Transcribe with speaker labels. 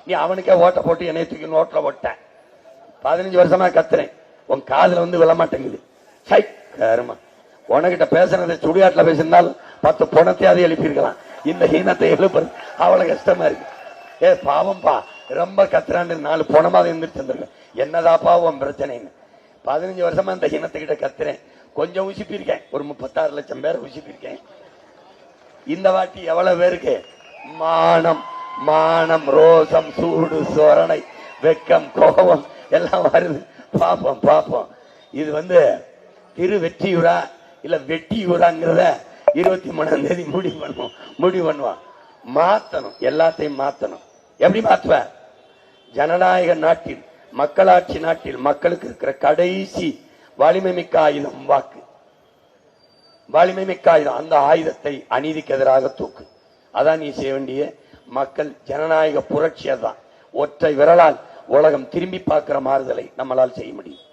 Speaker 1: நீ அவனுக்கே ஓட்ட போட்டு என்னை தூக்கி நோட்டில் ஓட்டேன். 15 வருஷமா கத்துறேன், உன் காதுல வந்து விழ மாட்டேங்குது. சை கருமா, உனகிட்ட பேசுறதை சுடுகாட்டுல பேசியிருந்தால் 10 பணத்தையாவது எழுப்பியிருக்கலாம். இந்த ஹீனத்தை எழுப்புறது அவ்வளவு கஷ்டமா இருக்கு. பாவம்பா, ரொம்ப கத்துறான்னு 4 பணமாவது இருந்துட்டு இருந்திருக்கேன். என்னதாப்பா உன் பிரச்சனைன்னு 15 வருஷமா இந்த ஹீனத்துக்கிட்ட கத்துறேன். கொஞ்சம் உசிப்பிருக்கேன், ஒரு 36 லட்சம் பேரை உசிப்பிருக்கேன். இந்த வாட்டி எவ்வளவு பேருக்கு மானம் மானம் ரோசம் சூடு சொரணை வெக்கம் கோபம் எல்லாம் வருது. பாப்போம் பாப்போம். இது திரு வெற்றியூரா இல்ல வெட்டியூராங்கிறத 23ஆம் தேதி முடிவு பண்ணுவான். மாத்தணும், எல்லாத்தையும் மாத்தணும். எப்படி மாத்துவ? ஜனநாயக நாட்டில், மக்களாட்சி நாட்டில் மக்களுக்கு இருக்கிற கடைசி வலிமை மிக்க ஆயுதம் வாக்கு. வலிமை மிக்க ஆயுதம். அந்த ஆயுதத்தை அநீதிக்கு எதிராக தூக்கு. அதான் நீ செய்ய வேண்டிய மக்கள் ஜனநாயக புரட்சியதான். ஒற்றை விரலால் உலகம் திரும்பி பார்க்கிற மாறுதலை நம்மளால் செய்ய முடியும்.